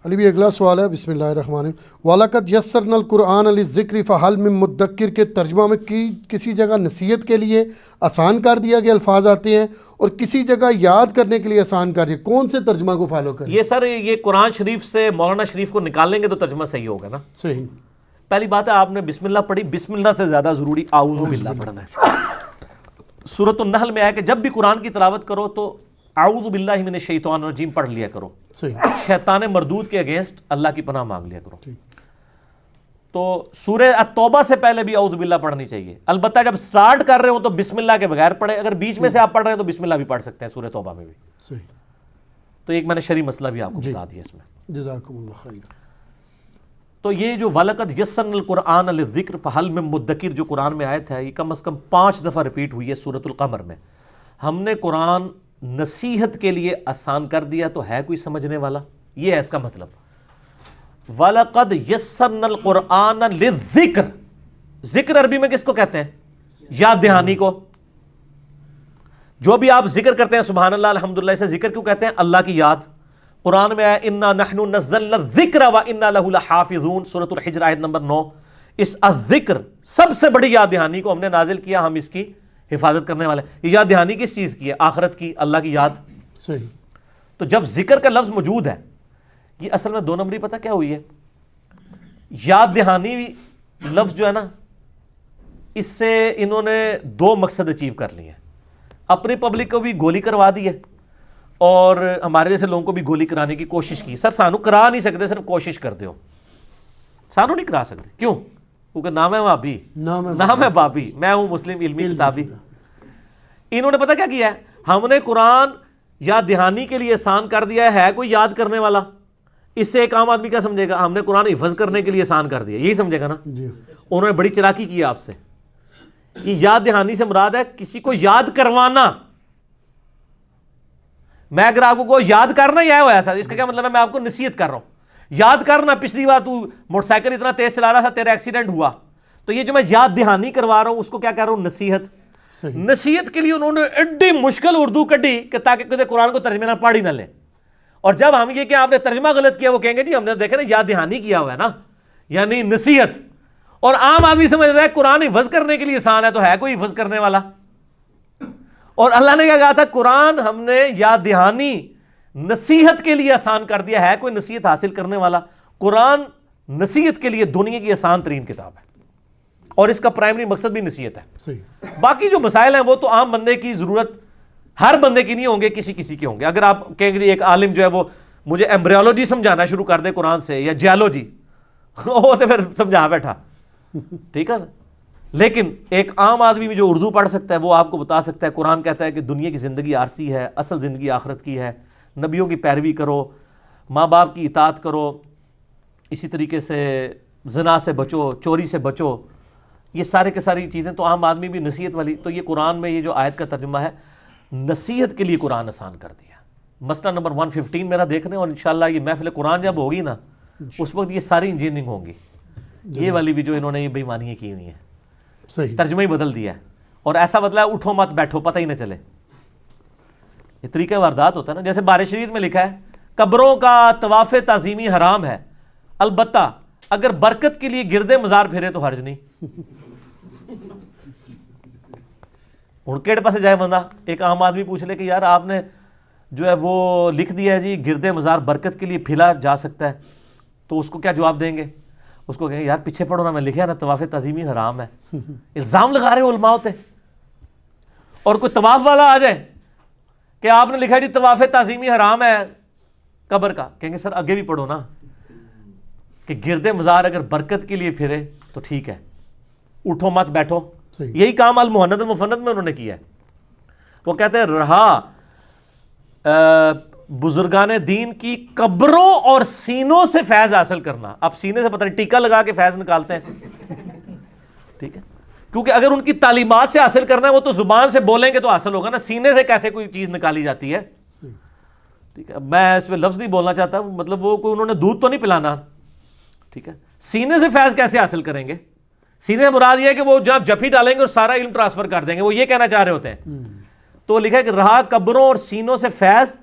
علی بھی اگلا سوال ہے، بسم اللہ الرحمن الرحیم۔ وَلَقَدْ يَسَّرْنَا الْقُرْآنَ لِلذِّكْرِ فَهَلْ مِن مُدَّكِّرٍ کے ترجمہ میں کسی جگہ نصیحت کے لیے آسان کر دیا گیا الفاظ آتے ہیں اور کسی جگہ یاد کرنے کے لیے آسان کر دیا، کون سے ترجمہ کو فالو کریں؟ یہ سر یہ قرآن شریف سے مولانا شریف کو نکال لیں گے تو ترجمہ صحیح ہوگا نا؟ صحیح۔ پہلی بات ہے آپ نے بسم اللہ پڑھی، بسم اللہ سے زیادہ ضروری اعوذ باللہ پڑھنا ہے۔ سورۃ النحل میں آیا کہ جب بھی قرآن کی تلاوت کرو تو اعوذ باللہ من الشیطان الرجیم پڑھ لیا کرو، شیطان مردود کے اگینسٹ اللہ کی پناہ مانگ لیا کرو۔ تو سورہ التوبہ سے پہلے بھی اعوذ باللہ پڑھنی چاہیے، البتہ جب سٹارٹ کر رہے ہو تو بسم اللہ کے بغیر پڑھے، اگر بیچ میں سے آپ پڑھ رہے ہیں تو بسم اللہ بھی پڑھ سکتے ہیں سورہ توبہ میں بھی۔ تو ایک میں نے شرعی مسئلہ بھی آپ کو بتا دیا اس میں۔ جزاکم اللہ خیر۔ تو یہ جو وَلَقَدْ يَسَّرْنَا الْقُرْآنَ لِلذِّكْرِ فَهَلْ مِن مُدَّكِرٍ جو قرآن میں آیت ہے، یہ کم از کم 5 دفعہ ریپیٹ ہوئی ہے سورۃ القمر میں۔ ہم نے قرآن نصیحت کے لیے آسان کر دیا تو ہے کوئی سمجھنے والا؟ یہ ہے اس کا مطلب۔ وَلَقَدْ يَسَّرْنَا الْقُرْآنَ لِلذِّكْرِ، ذکر عربی میں کس کو کہتے ہیں؟ یاد دہانی کو۔ جو بھی آپ ذکر کرتے ہیں سبحان اللہ الحمدللہ، اسے ذکر کیوں کہتے ہیں؟ اللہ کی یاد۔ قرآن میں آیا اِنَّا نَحْنُ نَزَّلْنَا الذِّكْرَ وَإِنَّا لَهُ لَحَافِظُونَ، سورۃ الحجر آیت نمبر 9۔ اس الذکر سب سے بڑی یاد دہانی کو ہم نے نازل کیا، ہم اس کی حفاظت کرنے والے۔ یہ یاد دہانی کس چیز کی ہے؟ آخرت کی، اللہ کی یاد۔ صحیح۔ تو جب ذکر کا لفظ موجود ہے، یہ اصل میں 2 نمبری پتہ کیا ہوئی ہے؟ یاد دہانی لفظ جو ہے نا، اس سے انہوں نے 2 مقصد اچیو کر لیے ہیں۔ اپنی پبلک کو بھی گولی کروا دی ہے اور ہمارے جیسے لوگوں کو بھی گولی کرانے کی کوشش کی۔ سر سانو کرا نہیں سکتے، صرف کوشش کر دیو، سانو نہیں کرا سکتے۔ کیوں؟ کیونکہ نام ہے بابی، نام ہے بابی، میں ہوں مسلم علمی کتابی۔ انہوں نے پتہ کیا کیا ہے؟ ہم نے قرآن یاد دہانی کے لیے آسان کر دیا ہے کوئی یاد کرنے والا؟ اس سے ایک عام آدمی کیا سمجھے گا؟ ہم نے قرآن حفظ کرنے کے لیے آسان کر دیا، یہی سمجھے گا نا؟ انہوں نے بڑی چلاکی کی آپ سے۔ یہ یاد دہانی سے مراد ہے کسی کو یاد کروانا۔ میں اگر آپ کو یاد کرنا ہی آیا ہوا تھا، اس کا کیا مطلب ہے؟ میں آپ کو نصیحت کر رہا ہوں۔ یاد کرنا، پچھلی بار تو موٹر سائیکل اتنا تیز چلا رہا تھا، تیرا ایکسیڈنٹ ہوا، تو یہ جو میں یاد دہانی کروا رہا ہوں اس کو کیا کہہ رہا ہوں؟ نصیحت۔ نصیحت کے لیے انہوں نے ایڈی مشکل اردو کڈی کہ تاکہ کسی قرآن کو ترجمے نہ پڑھ ہی نہ لے۔ اور جب ہم یہ کہ آپ نے ترجمہ غلط کیا، وہ کہیں گے جی ہم نے دیکھا نا یاد دہانی کیا ہوا ہے نا، یعنی نصیحت۔ اور عام آدمی سمجھ رہا ہے قرآن حفظ کرنے کے لیے آسان ہے تو ہے کوئی حفظ کرنے والا؟ اور اللہ نے کیا کہا تھا؟ قرآن ہم نے یاد دہانی نصیحت کے لیے آسان کر دیا، ہے کوئی نصیحت حاصل کرنے والا؟ قرآن نصیحت کے لیے دنیا کی آسان ترین کتاب ہے اور اس کا پرائمری مقصد بھی نصیحت ہے۔ باقی جو مسائل ہیں وہ تو عام بندے کی ضرورت، ہر بندے کی نہیں ہوں گے، کسی کسی کے ہوں گے۔ اگر آپ کہیں گے ایک عالم جو ہے وہ مجھے ایمبریولوجی سمجھانا شروع کر دے قرآن سے یا جیولوجی، وہ تو پھر سمجھا بیٹھا، ٹھیک ہے نا؟ لیکن ایک عام آدمی بھی جو اردو پڑھ سکتا ہے وہ آپ کو بتا سکتا ہے قرآن کہتا ہے کہ دنیا کی زندگی عارضی ہے، اصل زندگی آخرت کی ہے، نبیوں کی پیروی کرو، ماں باپ کی اطاعت کرو، اسی طریقے سے زنا سے بچو، چوری سے بچو، یہ سارے کے ساری چیزیں تو عام آدمی بھی نصیحت والی۔ تو یہ قرآن میں یہ جو آیت کا ترجمہ ہے، نصیحت کے لیے قرآن آسان کر دیا۔ مسئلہ نمبر 115 میرا دیکھنے، اور انشاءاللہ یہ محفل قرآن جب ہوگی نا اس وقت یہ ساری انجینئرنگ ہوں گی، یہ والی بھی جو انہوں نے یہ بے ایمانیاں کی ہوئی ہیں، ترجمہ ہی بدل دیا ہے اور ایسا بدلا ہے اٹھو مت بیٹھو پتہ ہی نہ چلے۔ یہ طریقہ واردات ہوتا ہے نا، جیسے بارش شریف میں لکھا ہے قبروں کا طواف تعظیمی حرام ہے، البتہ اگر برکت کے لیے گرد مزار پھرے تو حرج نہیں۔ ہوں کہڑے پاسے جائے بندہ؟ ایک عام آدمی پوچھ لے کہ یار آپ نے جو ہے وہ لکھ دیا ہے جی گرد مزار برکت کے لیے پھیلا جا سکتا ہے، تو اس کو کیا جواب دیں گے؟ اس کو کہیں گے یار پیچھے پڑھو نا، میں لکھا نا طواف تعظیمی حرام ہے۔ الزام لگا رہے ہو علماء ہوتے۔ اور کوئی طواف والا آ جائے کہ آپ نے لکھا جی طواف تعظیمی حرام ہے قبر کا، کہیں گے سر آگے بھی پڑھو نا کہ گرد مزار اگر برکت کے لیے پھرے تو ٹھیک ہے، اٹھو مت بیٹھو۔ یہی کام المہند المفند میں انہوں نے کیا ہے۔ وہ کہتے ہیں رہا بزرگان دین کی قبروں اور سینوں سے فیض حاصل کرنا۔ اب سینے سے پتہ نہیں ٹیکا لگا کے فیض نکالتے ہیں، ٹھیک ہے، کیونکہ اگر ان کی تعلیمات سے حاصل کرنا ہے وہ تو زبان سے بولیں گے تو حاصل ہوگا نا، سینے سے کیسے کوئی چیز نکالی جاتی ہے؟ ٹھیک ہے، میں اس پہ لفظ نہیں بولنا چاہتا، مطلب وہ کوئی انہوں نے دودھ تو نہیں پلانا، ٹھیک ہے، سینے سے فیض کیسے حاصل کریں گے؟ سینے سے مراد یہ ہے کہ وہ جب جفی ڈالیں گے اور سارا علم ٹرانسفر کر دیں گے، وہ یہ کہنا چاہ رہے ہوتے ہیں۔ تو لکھا ہے کہ رہا قبروں اور سینوں سے فیض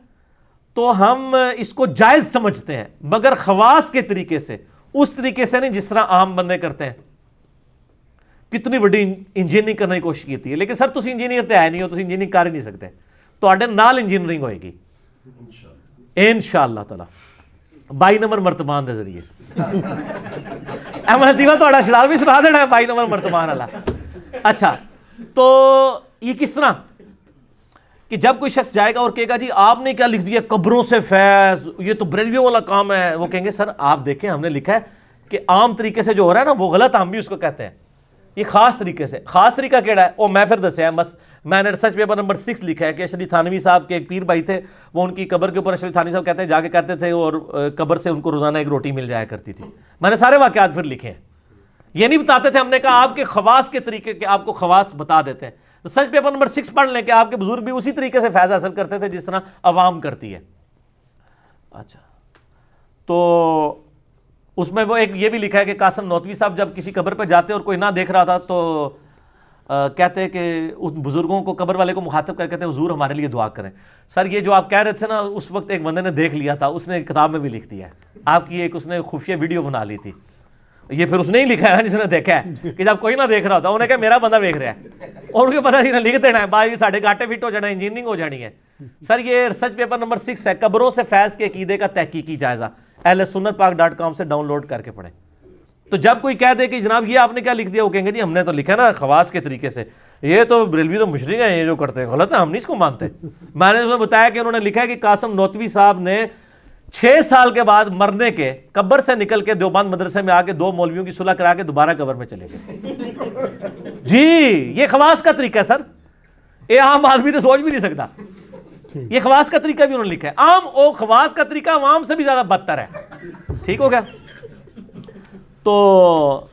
تو ہم اس کو جائز سمجھتے ہیں، مگر خواص کے طریقے سے، اس طریقے سے نہیں جس طرح عام بندے کرتے ہیں. کتنی بڑی انجینئرنگ کرنے کی کوشش کی ہے، لیکن سر تسی انجینئر تے آئے نہیں ہو، تسی انجینئرنگ کر ہی نہیں سکتے. تواڈے نال انجینئرنگ ہوئے گی انشاءاللہ تعالی 22 نمبر مرتبان دے ذریعے. احمد دیوا تہاڈا شرار بھی سنا دینا ہے 22 نمبر مرتبان والا. اچھا تو یہ کس طرح کہ جب کوئی شخص جائے گا اور کہے گا جی آپ نے کیا لکھ دیا قبروں سے فیض، یہ تو بریلویوں والا کام ہے، وہ کہیں گے سر آپ دیکھیں ہم نے لکھا ہے کہ عام طریقے سے جو ہو رہا ہے نا وہ غلط، ہم بھی اس کو کہتے ہیں. یہ خاص طریقے سے. خاص طریقہ کیڑا ہے وہ میں پھر دسیا ہے. بس میں نے ریسرچ پیپر نمبر 6 لکھا ہے کہ اشرف تھانوی صاحب کے ایک پیر بھائی تھے، وہ ان کی قبر کے اوپر اشرف تھانوی صاحب کہتے ہیں جا کے کہتے تھے اور قبر سے ان کو روزانہ ایک روٹی مل جایا کرتی تھی. میں نے سارے واقعات پھر لکھے ہیں. یہ نہیں بتاتے تھے، ہم نے کہا آپ کے خواص کے طریقے کے آپ کو خواص بتا دیتے ہیں. ریسرچ پیپر نمبر 6 پڑھ لیں کہ آپ کے بزرگ بھی اسی طریقے سے فیض حاصل کرتے تھے جس طرح عوام کرتی ہے. اچھا تو اس میں وہ ایک یہ بھی لکھا ہے کہ قاسم نوتوی صاحب جب کسی قبر پہ جاتے اور کوئی نہ دیکھ رہا تھا تو کہتے ہیں کہ اس بزرگوں کو قبر والے کو مخاطب کر کہتے ہیں حضور ہمارے لیے دعا کریں. سر یہ جو آپ کہہ رہے تھے نا اس وقت ایک بندے نے دیکھ لیا تھا، اس نے کتاب میں بھی لکھ دیا ہے. آپ کی ایک اس نے خفیہ ویڈیو بنا لی تھی. یہ پھر اس نے ہی لکھا ہے جس نے دیکھا ہے کہ جب کوئی نہ دیکھ رہا ہوتا انہیں کہا میرا بندہ دیکھ رہا ہے اور ان کو پتہ نہیں لکھ دینا ہے بھائی ساڑھے گاٹے فٹ ہو جانا ہے، انجینئرنگ ہو جانی ہے. سر یہ ریسرچ پیپر نمبر 6 ہے، قبروں سے فیض کے عقیدے کا تحقیقی جائزہ، ahlsunnatpak.com سے ڈاؤن لوڈ کر کے پڑھیں. تو جب کوئی کہہ دے کہ جناب یہ آپ نے کیا لکھ دیا، وہ کہیں گے جی ہم نے تو لکھا نا خواص کے طریقے سے، یہ تو بریلوی تو مشرک ہیں، یہ جو کرتے ہیں غلط ہے، ہم نہیں اس کو مانتے. میں نے اس میں بتایا کہ انہوں نے لکھا ہے کہ قاسم نوتوی صاحب نے 6 سال کے بعد مرنے کے قبر سے نکل کے دیوبند مدرسے میں آ کے 2 مولویوں کی صلح کرا کے دوبارہ قبر میں چلے گئے. جی یہ خواص کا طریقہ ہے سر، یہ عام آدمی تو سوچ بھی نہیں سکتا. یہ خواص کا طریقہ بھی انہوں نے لکھا ہے. عام او خواص کا طریقہ عوام سے بھی زیادہ بدتر ہے. ٹھیک ہو گیا. تو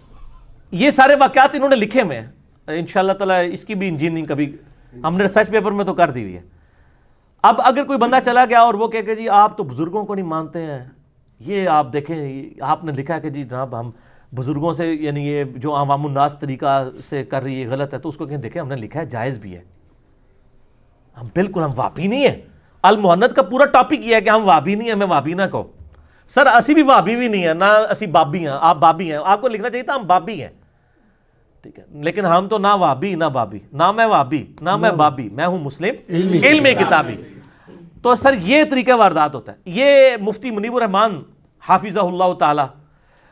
یہ سارے واقعات انہوں نے لکھے میں انشاءاللہ تعالی اس کی بھی انجینئرنگ کبھی ہم نے ریسرچ پیپر میں تو کر دی ہوئی ہے. اب اگر کوئی بندہ چلا گیا اور وہ کہے کہ جی آپ تو بزرگوں کو نہیں مانتے ہیں، یہ آپ دیکھیں آپ نے لکھا ہے کہ جی جناب ہم بزرگوں سے یعنی یہ جو عوام الناس طریقہ سے کر رہی ہے غلط ہے، تو اس کو کہیں دیکھیں ہم نے لکھا ہے جائز بھی ہے. ہم بالکل ہم وابی نہیں ہیں. المحنت کا پورا ٹاپک یہ ہے کہ ہم وابی نہیں ہیں، ہمیں وابی نہ کہو. سر اسی بھی وابی بھی نہیں ہے، نہ اسی بابی ہیں، آپ بابی ہیں. آپ کو لکھنا چاہیے تھا ہم بابی ہیں، ٹھیک ہے، لیکن ہم تو نہ وابی نہ بابی، نہ میں وابی نہ میں بابی، میں ہوں مسلم علم کتابی. تو سر یہ طریقہ واردات ہوتا ہے. یہ مفتی منیب الرحمان حافظہ اللہ تعالی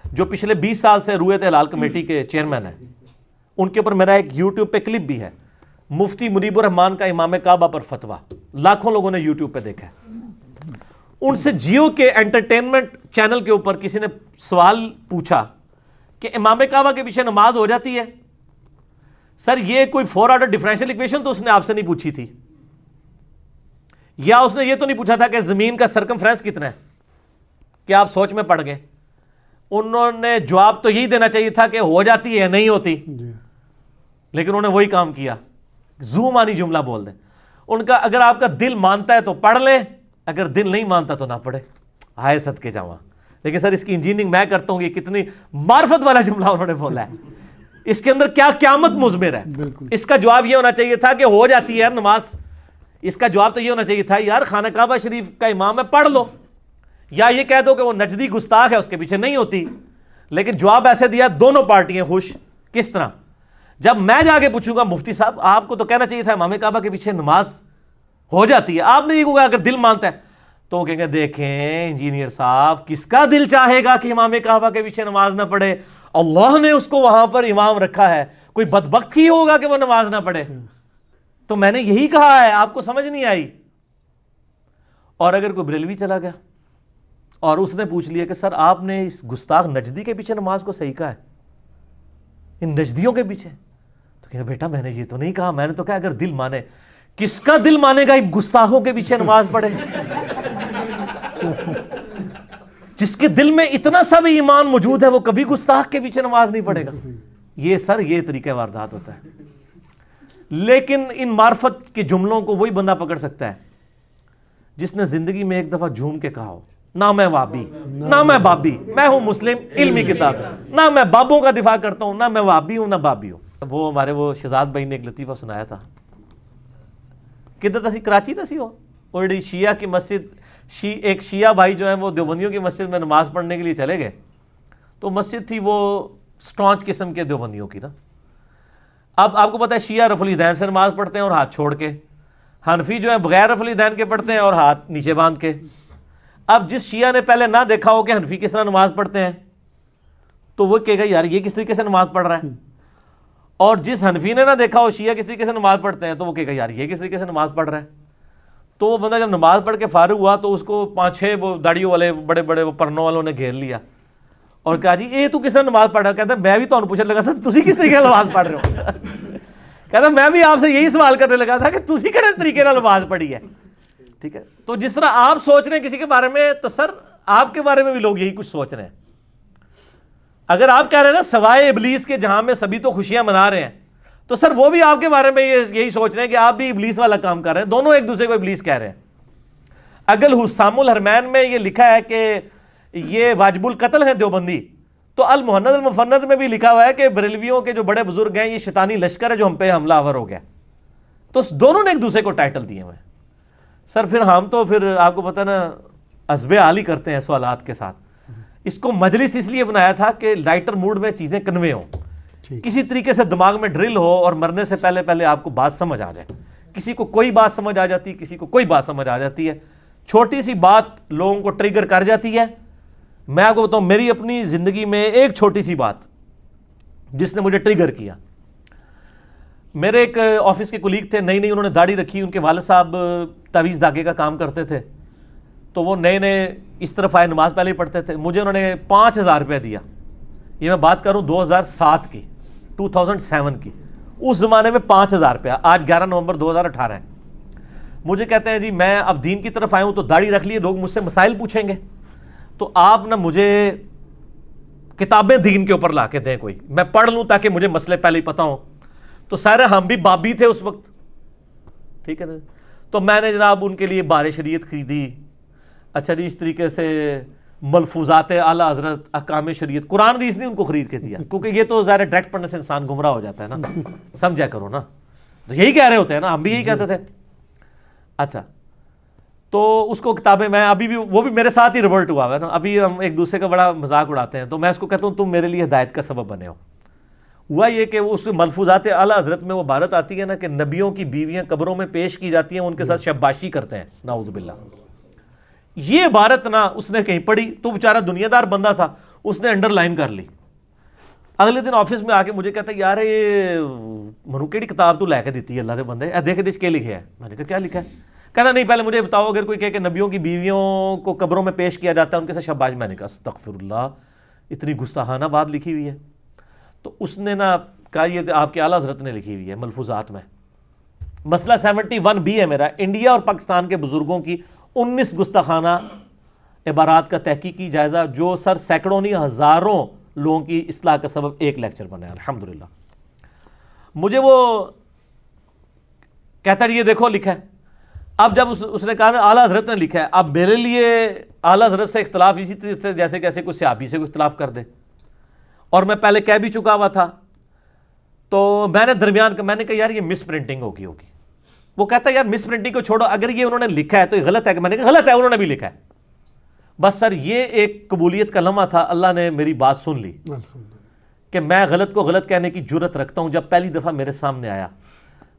جو پچھلے 20 سال سے رویت ہلال کمیٹی کے چیئرمین ہیں، ان کے اوپر میرا ایک یوٹیوب پہ کلپ بھی ہے، مفتی منیب الرحمان کا امام کعبہ پر فتویٰ، لاکھوں لوگوں نے یوٹیوب پہ دیکھا ہے. ان سے جیو کے انٹرٹینمنٹ چینل کے اوپر کسی نے سوال پوچھا کہ امام کعبہ کے پیچھے نماز ہو جاتی ہے. سر یہ کوئی 4 آرڈر ڈیفرنشیل ایکویشن تو اس نے آپ سے نہیں پوچھی تھی، یا اس نے یہ تو نہیں پوچھا تھا کہ زمین کا سرکمفرنس کتنا ہے کہ آپ سوچ میں پڑ گئے. انہوں نے جواب تو یہی دینا چاہیے تھا کہ ہو جاتی ہے یا نہیں ہوتی، لیکن انہوں نے وہی کام کیا، زومانی جملہ بول دیں. ان کا اگر آپ کا دل مانتا ہے تو پڑھ لے، اگر دل نہیں مانتا تو نہ پڑھے. ہائے صدقے جاواں. لیکن سر اس کی انجینئرنگ میں کرتا ہوں، یہ کتنی معرفت والا جملہ انہوں نے بولا ہے، اس کے اندر کیا قیامت مضمر ہے. اس کا جواب یہ ہونا چاہیے تھا کہ ہو جاتی ہے نماز. اس کا جواب تو یہ ہونا چاہیے تھا یار خانہ کعبہ شریف کا امام ہے پڑھ لو، یا یہ کہہ دو کہ وہ نجدی گستاخ ہے اس کے پیچھے نہیں ہوتی. لیکن جواب ایسے دیا دونوں پارٹیاں خوش. کس طرح؟ جب میں جا کے پوچھوں گا مفتی صاحب آپ کو تو کہنا چاہیے تھا امام کعبہ کے پیچھے نماز ہو جاتی ہے، آپ نے یہ کہا اگر دل مانتا ہے، تو وہ کہیں گے دیکھیں انجینئر صاحب کس کا دل چاہے گا کہ امام کعبہ کے پیچھے نماز نہ پڑھے؟ اللہ نے اس کو وہاں پر امام رکھا ہے، کوئی بدبخت ہی ہوگا کہ وہ نماز نہ پڑھے. تو میں نے یہی کہا ہے، آپ کو سمجھ نہیں آئی. اور اگر کوئی بریلوی چلا گیا اور اس نے پوچھ لیا کہ سر آپ نے اس گستاخ نجدی کے پیچھے نماز کو صحیح کہا ہے، ان نجدیوں کے پیچھے، تو کہا بیٹا میں نے یہ تو نہیں کہا، میں نے تو کہا اگر دل مانے. کس کا دل مانے گا ان گستاخوں کے پیچھے نماز پڑھے؟ جس کے دل میں اتنا سا بھی ایمان موجود ہے وہ کبھی گستاخ کے پیچھے نماز نہیں پڑھے گا. یہ سر یہ طریقہ واردات ہوتا ہے. لیکن ان معرفت کے جملوں کو وہی بندہ پکڑ سکتا ہے جس نے زندگی میں ایک دفعہ جھوم کے کہا ہو نہ میں وابی نہ میں بابی، میں ہوں مسلم علمی کتاب، نہ میں بابوں کا دفاع کرتا ہوں، نہ میں وابی ہوں نہ بابی ہوں. وہ ہمارے وہ شہزاد بھائی نے ایک لطیفہ سنایا تھا. کدھر تھی؟ کراچی تھی وہ شیعہ کی مسجد ایک شیعہ بھائی جو ہیں وہ دیوبندیوں کی مسجد میں نماز پڑھنے کے لیے چلے گئے، تو مسجد تھی وہ سٹانچ قسم کے دیوبندیوں کی نا. اب آپ کو پتہ ہے شیعہ رفع الیدین سے نماز پڑھتے ہیں اور ہاتھ چھوڑ کے، حنفی جو ہے بغیر رفع الیدین کے پڑھتے ہیں اور ہاتھ نیچے باندھ کے. اب جس شیعہ نے پہلے نہ دیکھا ہو کہ حنفی کس طرح نماز پڑھتے ہیں تو وہ کہے گا یار یہ کس طریقے سے نماز پڑھ رہا ہے، اور جس حنفی نے نہ دیکھا ہو شیعہ کس طریقے سے نماز پڑھتے ہیں تو وہ کہے گا یار یہ کس طریقے سے نماز پڑھ رہا ہے. تو وہ بندہ جب نماز پڑھ کے فارغ ہوا تو اس کو 5-6 وہ داڑیوں والے بڑے بڑے وہ پرنوں والوں نے گھیر لیا اور کہا جی یہ تو کس طرح نماز پڑھ رہا ہے. کہتا میں بھی تمہیں پوچھنے لگا سر تسی کس طریقے سے نماز پڑھ رہے ہو. کہتا میں بھی آپ سے یہی سوال کرنے لگا تھا کہ تسی کہڑے طریقے سے نماز پڑھی ہے. ٹھیک ہے، تو جس طرح آپ سوچ رہے ہیں کسی کے بارے میں تو سر آپ کے بارے میں بھی لوگ یہی کچھ سوچ رہے ہیں. اگر آپ کہہ رہے ہیں نا سوائے ابلیس کے جہاں میں سبھی تو خوشیاں منا رہے ہیں تو سر وہ بھی آپ کے بارے میں یہی سوچ رہے ہیں کہ آپ بھی ابلیس والا کام کر رہے ہیں. دونوں ایک دوسرے کو ابلیس کہہ رہے ہیں. اگل حسام الحرمین میں یہ لکھا ہے کہ یہ واجب القتل ہیں دیوبندی، تو المہند المفند میں بھی لکھا ہوا ہے کہ بریلویوں کے جو بڑے بزرگ ہیں یہ شیطانی لشکر ہے جو ہم پہ حملہ آور ہو گیا. تو دونوں نے ایک دوسرے کو ٹائٹل دیے ہوئے. سر پھر ہم تو پھر آپ کو پتہ نا عزب عالی کرتے ہیں سوالات کے ساتھ. اس کو مجلس اس لیے بنایا تھا کہ لائٹر موڈ میں چیزیں کنوے ہوں، کسی طریقے سے دماغ میں ڈرل ہو اور مرنے سے پہلے پہلے آپ کو بات سمجھ آ جائے. کسی کو کوئی بات سمجھ آ جاتی، کسی کو کوئی بات سمجھ آ جاتی ہے. چھوٹی سی بات لوگوں کو ٹریگر کر جاتی ہے. میں آپ کو بتاؤں میری اپنی زندگی میں ایک چھوٹی سی بات جس نے مجھے ٹریگر کیا. میرے ایک آفس کے کولیگ تھے، نئی انہوں نے داڑھی رکھی، ان کے والد صاحب تعویذ دھاگے کا کام کرتے تھے، تو وہ نئے اس طرف آئے، نماز پہلے ہی پڑھتے تھے. مجھے انہوں نے 5,000 روپے دیا. یہ میں بات کروں 2007 کی، 2007 کی. اس زمانے میں 5,000 روپیہ. آج 11 نومبر 2018 ہے. مجھے کہتے ہیں جی میں اب دین کی طرف آیا ہوں تو داڑھی رکھ لیے، لوگ مجھ سے مسائل پوچھیں گے تو آپ نہ مجھے کتابیں دین کے اوپر لا کے دیں، کوئی میں پڑھ لوں تاکہ مجھے مسئلے پہلے ہی پتہ ہوں. تو سارے ہم بھی بابی تھے اس وقت، ٹھیک ہے نا. تو میں نے جناب ان کے لیے بار شریعت خریدی. اچھا جی، اس طریقے سے ملفوظات اعلیٰ حضرت، احکام شریعت، قرآن حدیث نہیں ان کو خرید کے دیا کیونکہ یہ تو ظاہر ڈائریکٹ پڑھنے سے انسان گمراہ ہو جاتا ہے نا. سمجھا کرو نا، تو یہی کہہ رہے ہوتے ہیں نا، ہم بھی یہی کہتے تھے. اچھا تو اس کو کتابیں میں ابھی بھی وہ بھی میرے ساتھ ہی ریورٹ ہوا ہے نا. ابھی ہم ایک دوسرے کا بڑا مذاق اڑاتے ہیں تو میں اس کو کہتا ہوں تم میرے لیے ہدایت کا سبب بنے ہو. ہوا یہ کہ اس ملفوظات اعلیٰ حضرت میں وہ عبارت آتی ہے نا کہ نبیوں کی بیویاں قبروں میں پیش کی جاتی ہیں، ان کے ساتھ شباشی کرتے ہیں، نعوذ باللہ. یہ عبارت نا اس نے کہیں پڑھی تو بیچارہ دنیا دار بندہ تھا، اس نے انڈر لائن کر لی. اگلے دن آفس میں آ کے مجھے کہتا ہے یار یہ منو کیڑی کتاب تو لے کے دیتی ہے اللہ دے بندے، دیکھ دیکھ کیا لکھے ہے. میں نے کہا کیا لکھا ہے؟ کہتا نہیں پہلے مجھے بتاؤ اگر کوئی کہے کہ نبیوں کی بیویوں کو قبروں میں پیش کیا جاتا ہے ان کے ساتھ شاباش. میں نے کہا استغفر اللہ، اتنی گستاخانہ بات لکھی ہوئی ہے. تو اس نے نا کہا یہ آپ کے اعلیٰ حضرت نے لکھی ہوئی ہے ملفوظات میں. مسئلہ 71B ہے میرا، انڈیا اور پاکستان کے بزرگوں کی 19 گستاخانہ عبارات کا تحقیقی جائزہ جو سر سینکڑوں نہیں ہزاروں لوگوں کی اصلاح کا سبب ایک لیکچر بنا ہے الحمدللہ. مجھے وہ کہتا ہے یہ دیکھو لکھا ہے. اب جب اس نے کہا نا اعلیٰ حضرت نے لکھا ہے، اب میرے لیے اعلیٰ حضرت سے اختلاف اسی طریقے سے جیسے کیسے کوئی صحابی سے کوئی اختلاف کر دے، اور میں پہلے کہہ بھی چکا ہوا تھا. تو میں نے درمیان کا میں نے کہا یار یہ مس پرنٹنگ ہوگی. وہ کہتا ہے یار مس پرنٹنگ کو چھوڑو، اگر یہ انہوں نے لکھا ہے تو یہ غلط ہے. کہ میں نے کہا غلط ہے، انہوں نے بھی لکھا ہے. بس سر یہ ایک قبولیت کا لمحہ تھا، اللہ نے میری بات سن لی کہ میں غلط کو غلط کہنے کی جرت رکھتا ہوں. جب پہلی دفعہ میرے سامنے آیا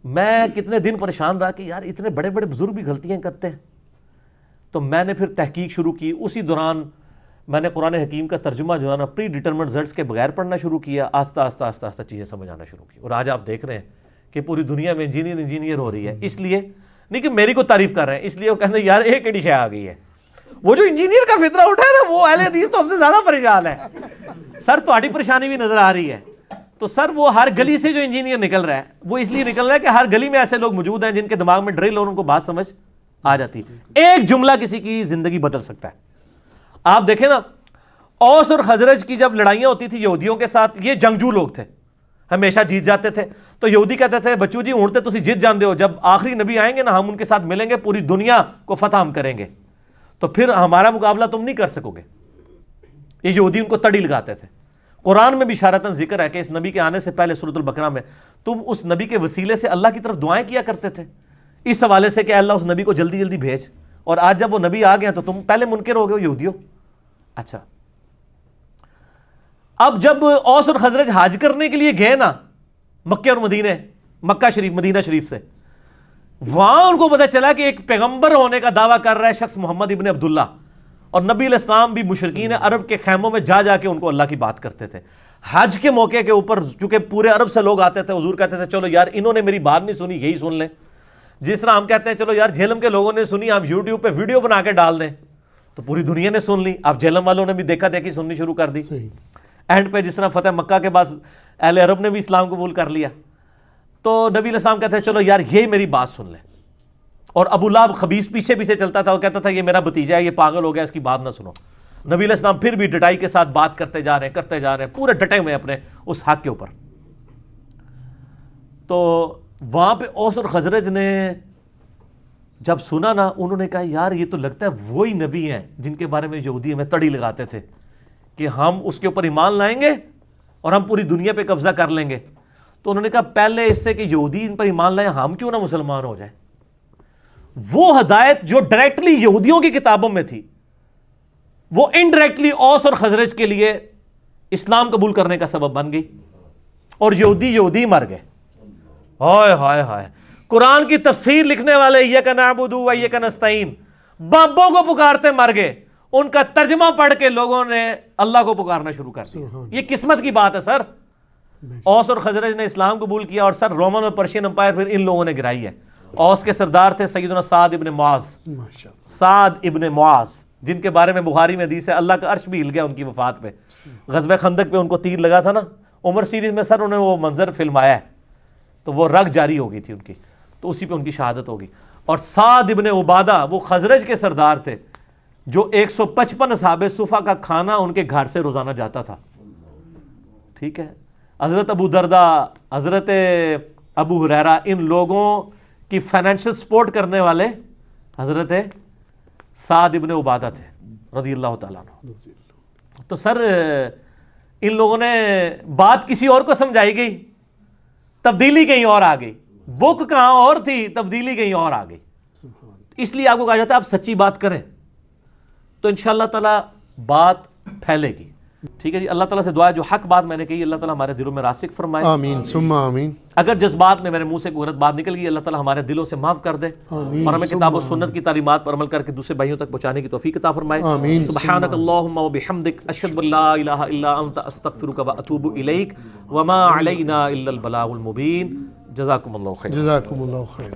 میں کتنے دن پریشان رہا کہ یار اتنے بڑے بڑے بزرگ بھی غلطیاں کرتے ہیں. تو میں نے پھر تحقیق شروع کی. اسی دوران میں نے قرآن حکیم کا ترجمہ جو ہے نا پری ڈیٹرمنٹ رزلٹس کے بغیر پڑھنا شروع کیا. آہستہ آہستہ آہستہ آہستہ چیزیں سمجھ آنا شروع کی. اور آج آپ دیکھ رہے ہیں کہ پوری دنیا میں انجینئر ہو رہی ہے. اس لیے نہیں کہ میری کو تعریف کر رہے ہیں، اس لیے وہ کہتے ہیں یار ایک ایڈی شے آ گئی ہے. وہ جو انجینئر کا فطرہ اٹھا ہے نا وہ اہل حدیث تو ہم سے زیادہ پریشان ہے. سر تہاڈی پریشانی بھی نظر آ رہی ہے. تو سر وہ ہر گلی سے جو انجینئر نکل رہا ہے وہ اس لیے نکل رہا ہے کہ ہر گلی میں ایسے لوگ موجود ہیں جن کے دماغ میں ڈرل اور ان کو بات سمجھ آ جاتی ہے. ایک جملہ کسی کی زندگی بدل سکتا ہے. آپ دیکھیں نا اوس اور خزرج کی جب لڑائیاں ہوتی تھی یہودیوں کے ساتھ، یہ جنگجو لوگ تھے، ہمیشہ جیت جاتے تھے. تو یہودی کہتے تھے بچو جی اونٹتے تسی جیت جاندے ہو، جب آخری نبی آئیں گے نا ہم ان کے ساتھ ملیں گے، پوری دنیا کو فتح ہم کریں گے، تو پھر ہمارا مقابلہ تم نہیں کر سکو گے. یہ یہودی ان کو تڑی لگاتے تھے. قرآن میں بھی اشارتاً ذکر ہے کہ اس نبی کے آنے سے پہلے سورۃ البقرہ میں تم اس نبی کے وسیلے سے اللہ کی طرف دعائیں کیا کرتے تھے اس حوالے سے کہ اللہ اس نبی کو جلدی جلدی بھیج. اور آج جب وہ نبی آ گیا تو تم پہلے منکر ہو گئے یہودیوں. اچھا اب جب اوس اور خزرج حج کرنے کے لیے گئے نا مکہ اور مکہ شریف مدینہ شریف سے, وہاں ان کو پتہ چلا کہ ایک پیغمبر ہونے کا دعویٰ کر رہا ہے شخص محمد ابن عبداللہ, اور نبی علیہ السلام بھی مشرکین عرب کے خیموں میں جا کے ان کو اللہ کی بات کرتے تھے. حج کے موقع کے اوپر چونکہ پورے عرب سے لوگ آتے تھے, حضور کہتے تھے چلو یار انہوں نے میری بات نہیں سنی, یہی سن لیں. جس طرح ہم کہتے ہیں چلو یار جہلم کے لوگوں نے سنی, ہم یوٹیوب پہ ویڈیو بنا کے ڈال دیں, تو پوری دنیا نے سن لی. اب جہلم والوں نے بھی دیکھا دیکھی سننی شروع کر دی. اینڈ پہ جس طرح فتح مکہ کے بعد اہل عرب نے بھی اسلام قبول کر لیا, تو نبی علیہ السلام کہتے ہیں چلو یار یہی میری بات سن لیں. اور ابو لہب خبیث پیچھے پیچھے چلتا تھا, وہ کہتا تھا یہ میرا بھتیجا ہے, یہ پاگل ہو گیا, اس کی بات نہ سنو. نبی علیہ السلام پھر بھی ڈٹائی کے ساتھ بات کرتے جا رہے ہیں, پورے ڈٹے ہوئے اپنے اس حق کے اوپر. تو وہاں پہ اوس اور خزرج نے جب سنا نا, انہوں نے کہا یار یہ تو لگتا ہے وہی نبی ہیں جن کے بارے میں یہودی ہمیں تڑی لگاتے تھے کہ ہم اس کے اوپر ایمان لائیں گے اور ہم پوری دنیا پہ قبضہ کر لیں گے. تو انہوں نے کہا پہلے اس سے کہ یہودی ان پر ایمان لائیں, ہم کیوں نہ مسلمان ہو جائیں. وہ ہدایت جو ڈائریکٹلی یہودیوں کی کتابوں میں تھی, وہ انڈائریکٹلی اوس اور خزرج کے لیے اسلام قبول کرنے کا سبب بن گئی, اور یہودی مر گئے. ہائے ہائے ہائے, قرآن کی تفسیر لکھنے والے ایاک نعبد و ایاک نستعین بابوں کو پکارتے مر گئے, ان کا ترجمہ پڑھ کے لوگوں نے اللہ کو پکارنا شروع کر دیا. یہ قسمت کی بات ہے سر. اوس اور خزرج نے اسلام قبول کیا, اور سر رومن اور پرشین امپائر پھر ان لوگوں نے گرائی ہے. اوس کے سردار تھے سیدنا سعد ابن معاذ, جن کے بارے میں بخاری میں حدیث ہے اللہ کا عرش بھی ہل گیا ان کی وفات پہ. غزوہ خندق پہ ان کو تیر لگا تھا نا, عمر سیریز میں سر انہوں نے وہ منظر فلمایا ہے, تو وہ رگ جاری ہو گئی تھی ان کی, تو اسی پہ ان کی شہادت ہوگی. اور سعد ابن عبادہ وہ خزرج کے سردار تھے, جو 155 اصحاب صفا کا کھانا ان کے گھر سے روزانہ جاتا تھا. ٹھیک ہے, حضرت ابو دردہ, حضرت ابو ہریرہ, ان لوگوں کی فائنینشل سپورٹ کرنے والے حضرت سعد ابن عبادہ تھے رضی اللہ تعالیٰ عنہ. تو سر ان لوگوں نے بات کسی اور کو سمجھائی گئی, تبدیلی کہیں اور آ گئی. بک کہاں اور تھی, تبدیلی کہیں اور آ گئی. اس لیے آپ کو کہا جاتا ہے آپ سچی بات کریں تو انشاءاللہ تعالیٰ بات پھیلے گی. ٹھیک ہے جی, اللہ تعالیٰ سے دعا ہے جو حق بات میں نے کہی اللہ تعالیٰ ہمارے دلوں میں راسخ فرمائے. آمین ثم آمین. اگر جذبات میں میرے منہ سے کوئی غلط بات نکل گئی اللہ تعالیٰ ہمارے دلوں سے معاف کر دے, اور ہمیں کتاب و سنت کی تعلیمات پر عمل کر کے دوسرے بھائیوں تک پہنچانے کی توفیق عطا فرمائے. سبحانک اللہم و بحمدک, اشہد ان لا الہ الا انت, استغفرک و اتوب الیک, وما علینا الا البلاغ المبین. جزاکم اللہ خیر.